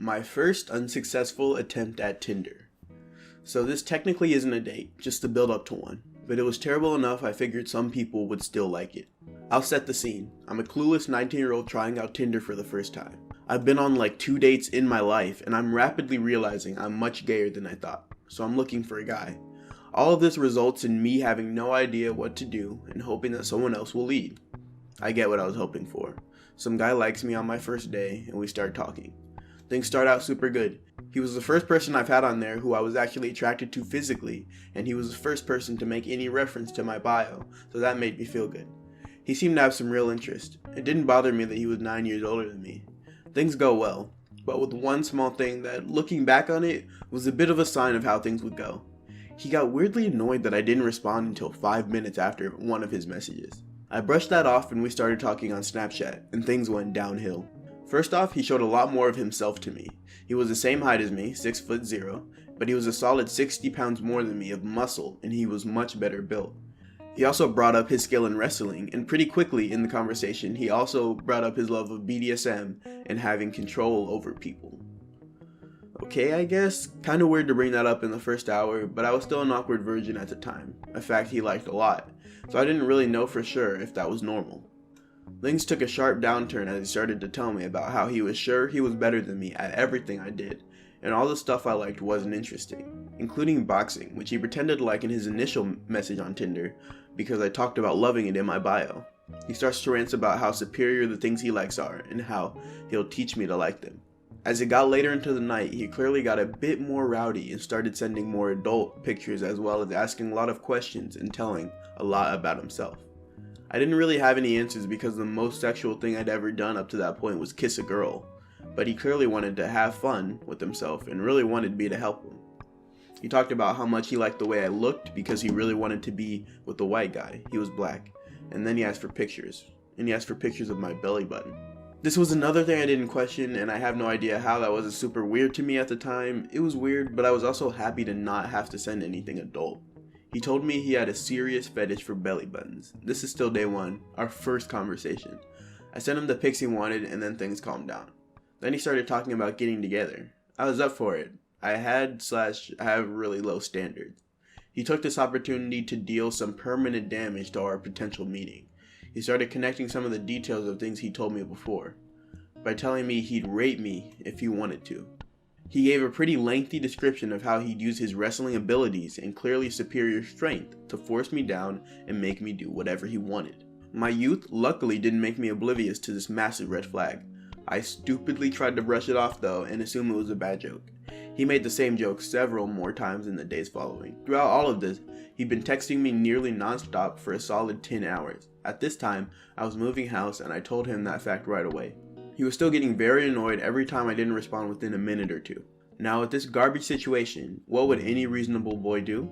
My first unsuccessful attempt at Tinder. So this technically isn't a date, just the build up to one. But it was terrible enough I figured some people would still like it. I'll set the scene. I'm a clueless 19-year-old trying out Tinder for the first time. I've been on like 2 dates in my life and I'm rapidly realizing I'm much gayer than I thought. So I'm looking for a guy. All of this results in me having no idea what to do and hoping that someone else will lead. I get what I was hoping for. Some guy likes me on my first day and we start talking. Things start out super good. He was the first person I've had on there who I was actually attracted to physically, and he was the first person to make any reference to my bio, so that made me feel good. He seemed to have some real interest. It didn't bother me that he was 9 years older than me. Things go well, but with one small thing that, looking back on it, was a bit of a sign of how things would go. He got weirdly annoyed that I didn't respond until 5 minutes after one of his messages. I brushed that off and we started talking on Snapchat, and things went downhill. First off, he showed a lot more of himself to me. He was the same height as me, 6'0", but he was a solid 60 pounds more than me of muscle, and he was much better built. He also brought up his skill in wrestling, and pretty quickly in the conversation, he also brought up his love of BDSM and having control over people. Okay, I guess, kinda weird to bring that up in the first hour, but I was still an awkward virgin at the time, a fact he liked a lot, so I didn't really know for sure if that was normal. Things took a sharp downturn as he started to tell me about how he was sure he was better than me at everything I did, and all the stuff I liked wasn't interesting, including boxing, which he pretended to like in his initial message on Tinder, because I talked about loving it in my bio. He starts to rant about how superior the things he likes are, and how he'll teach me to like them. As it got later into the night, he clearly got a bit more rowdy and started sending more adult pictures as well as asking a lot of questions and telling a lot about himself. I didn't really have any answers because the most sexual thing I'd ever done up to that point was kiss a girl, but he clearly wanted to have fun with himself and really wanted me to help him. He talked about how much he liked the way I looked because he really wanted to be with the white guy. He was black. And then he asked for pictures. And he asked for pictures of my belly button. This was another thing I didn't question, and I have no idea how that wasn't super weird to me at the time. It was weird, but I was also happy to not have to send anything adult. He told me he had a serious fetish for belly buttons. This is still day one, our first conversation. I sent him the pics he wanted and then things calmed down. Then he started talking about getting together. I was up for it. I have really low standards. He took this opportunity to deal some permanent damage to our potential meeting. He started connecting some of the details of things he told me before, by telling me he'd rape me if he wanted to. He gave a pretty lengthy description of how he'd use his wrestling abilities and clearly superior strength to force me down and make me do whatever he wanted. My youth luckily didn't make me oblivious to this massive red flag. I stupidly tried to brush it off though and assume it was a bad joke. He made the same joke several more times in the days following. Throughout all of this, he'd been texting me nearly non-stop for a solid 10 hours. At this time, I was moving house and I told him that fact right away. He was still getting very annoyed every time I didn't respond within a minute or two. Now with this garbage situation, what would any reasonable boy do?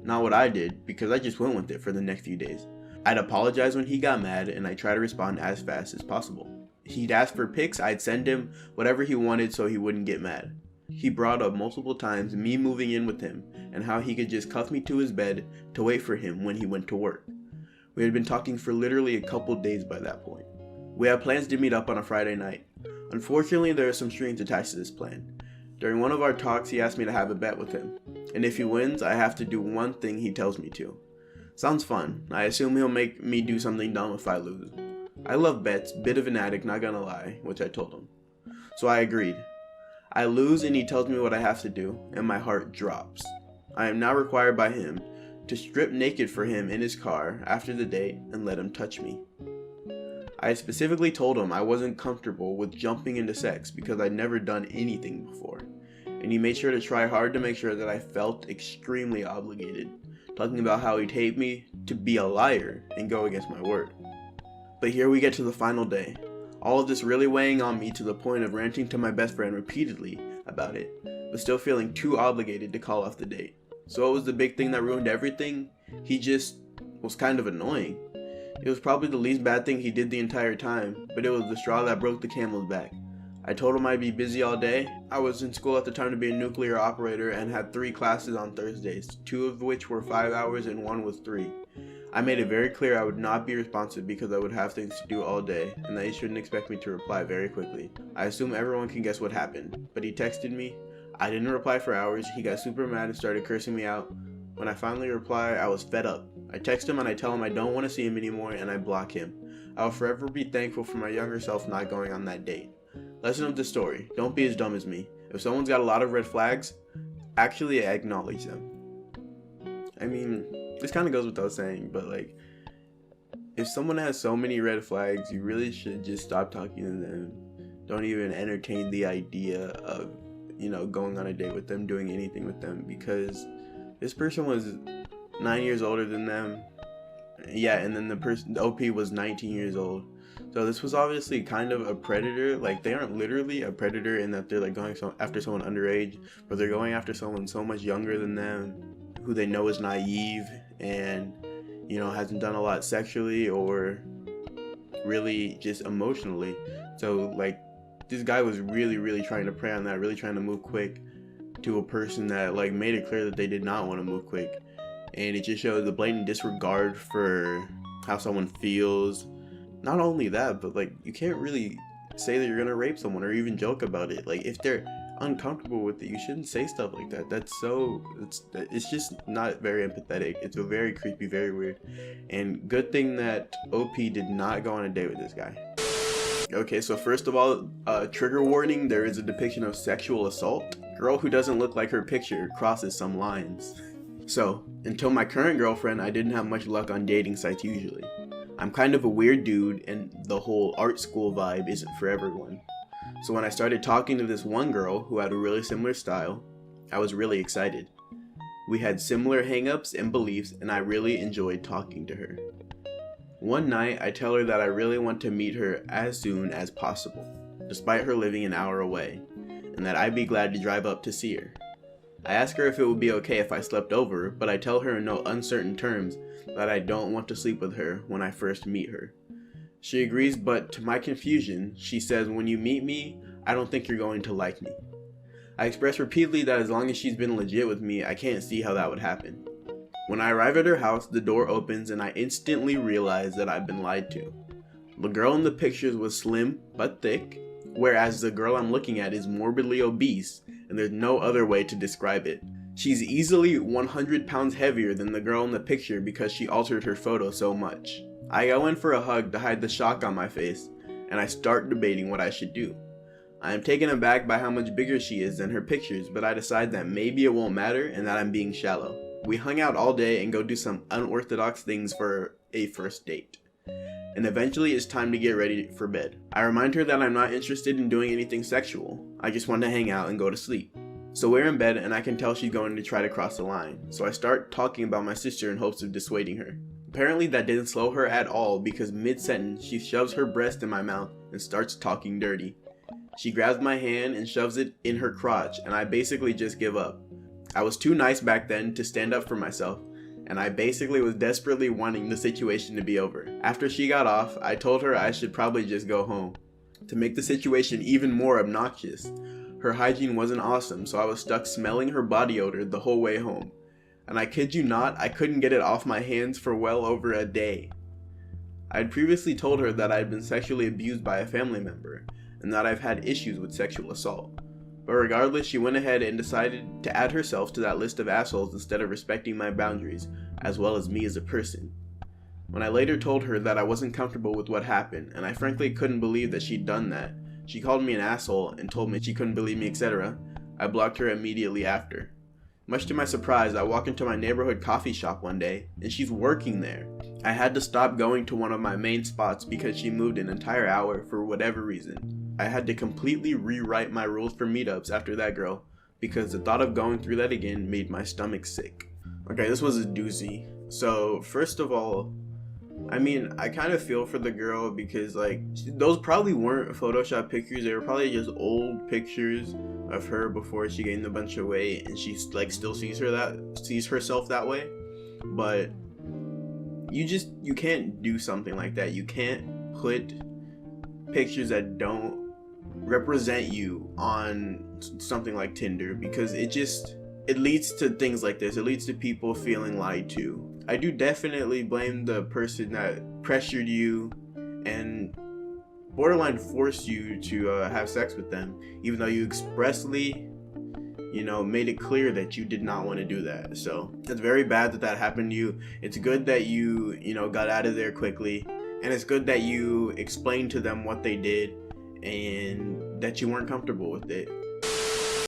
Not what I did, because I just went with it for the next few days. I'd apologize when he got mad and I'd try to respond as fast as possible. He'd ask for pics, I'd send him whatever he wanted so he wouldn't get mad. He brought up multiple times me moving in with him and how he could just cuff me to his bed to wait for him when he went to work. We had been talking for literally a couple days by that point. We had plans to meet up on a Friday night. Unfortunately, there are some strings attached to this plan. During one of our talks, he asked me to have a bet with him, and if he wins, I have to do one thing he tells me to. Sounds fun. I assume he'll make me do something dumb if I lose. I love bets, bit of an addict, not gonna lie, which I told him. So I agreed. I lose and he tells me what I have to do, and my heart drops. I am now required by him to strip naked for him in his car after the date and let him touch me. I specifically told him I wasn't comfortable with jumping into sex because I'd never done anything before, and he made sure to try hard to make sure that I felt extremely obligated, talking about how he'd hate me to be a liar and go against my word. But here we get to the final day, all of this really weighing on me to the point of ranting to my best friend repeatedly about it, but still feeling too obligated to call off the date. So what was the big thing that ruined everything? He just was kind of annoying. It was probably the least bad thing he did the entire time, but it was the straw that broke the camel's back. I told him I'd be busy all day. I was in school at the time to be a nuclear operator and had 3 classes on Thursdays, 2 of which were 5 hours and 1 was 3. I made it very clear I would not be responsive because I would have things to do all day and that he shouldn't expect me to reply very quickly. I assume everyone can guess what happened, but he texted me. I didn't reply for hours. He got super mad and started cursing me out. When I finally replied, I was fed up. I text him and I tell him I don't want to see him anymore and I block him. I will forever be thankful for my younger self not going on that date. Lesson of the story: don't be as dumb as me. If someone's got a lot of red flags, actually acknowledge them. I mean, this kind of goes without saying, but like, if someone has so many red flags, you really should just stop talking to them. Don't even entertain the idea of, going on a date with them, doing anything with them, because this person was 9 years older than them. Yeah, and then the OP was 19 years old. So this was obviously kind of a predator. Like, they aren't literally a predator in that they're like going after someone underage, but they're going after someone so much younger than them, who they know is naive and, hasn't done a lot sexually or really just emotionally. So like, this guy was really, really trying to prey on that, really trying to move quick to a person that like made it clear that they did not want to move quick. And it just showed the blatant disregard for how someone feels. Not only that, but like, you can't really say that you're gonna rape someone or even joke about it. Like, if they're uncomfortable with it, you shouldn't say stuff like that. It's just not very empathetic. It's a very creepy, very weird. And good thing that OP did not go on a date with this guy. Okay, so first of all, trigger warning: there is a depiction of sexual assault. Girl who doesn't look like her picture crosses some lines. So, until my current girlfriend, I didn't have much luck on dating sites usually. I'm kind of a weird dude, and the whole art school vibe isn't for everyone. So when I started talking to this one girl who had a really similar style, I was really excited. We had similar hangups and beliefs, and I really enjoyed talking to her. One night, I tell her that I really want to meet her as soon as possible, despite her living an hour away, and that I'd be glad to drive up to see her. I ask her if it would be okay if I slept over, but I tell her in no uncertain terms that I don't want to sleep with her when I first meet her. She agrees, but to my confusion, she says, when you meet me, I don't think you're going to like me. I express repeatedly that as long as she's been legit with me, I can't see how that would happen. When I arrive at her house, the door opens and I instantly realize that I've been lied to. The girl in the pictures was slim but thick, whereas the girl I'm looking at is morbidly obese, and there's no other way to describe it. She's easily 100 pounds heavier than the girl in the picture because she altered her photo so much. I go in for a hug to hide the shock on my face, and I start debating what I should do. I am taken aback by how much bigger she is than her pictures, but I decide that maybe it won't matter and that I'm being shallow. We hung out all day and go do some unorthodox things for a first date. And eventually it's time to get ready for bed. I remind her that I'm not interested in doing anything sexual. I just want to hang out and go to sleep. So we're in bed and I can tell she's going to try to cross the line. So I start talking about my sister in hopes of dissuading her. Apparently that didn't slow her at all because mid-sentence she shoves her breast in my mouth and starts talking dirty. She grabs my hand and shoves it in her crotch and I basically just give up. I was too nice back then to stand up for myself, and I basically was desperately wanting the situation to be over. After she got off, I told her I should probably just go home. To make the situation even more obnoxious, her hygiene wasn't awesome, so I was stuck smelling her body odor the whole way home. And I kid you not, I couldn't get it off my hands for well over a day. I had previously told her that I had been sexually abused by a family member, and that I've had issues with sexual assault. But regardless, she went ahead and decided to add herself to that list of assholes instead of respecting my boundaries, as well as me as a person. When I later told her that I wasn't comfortable with what happened, and I frankly couldn't believe that she'd done that, she called me an asshole and told me she couldn't believe me, etc. I blocked her immediately after. Much to my surprise, I walk into my neighborhood coffee shop one day, and she's working there. I had to stop going to one of my main spots because she moved an entire hour for whatever reason. I had to completely rewrite my rules for meetups after that girl, because the thought of going through that again made my stomach sick. Okay, this was a doozy. So, first of all, I mean, I kind of feel for the girl because, like, those probably weren't Photoshop pictures. They were probably just old pictures of her before she gained a bunch of weight, and she, like, still sees herself that way. But you can't do something like that. You can't put pictures that don't represent you on something like Tinder, because it leads to things like this. It leads to people feeling lied to. I do definitely blame the person that pressured you and borderline forced you to have sex with them, even though you expressly, made it clear that you did not want to do that. So it's very bad that happened to you. It's good that you got out of there quickly, and it's good that you explained to them what they did and that you weren't comfortable with it.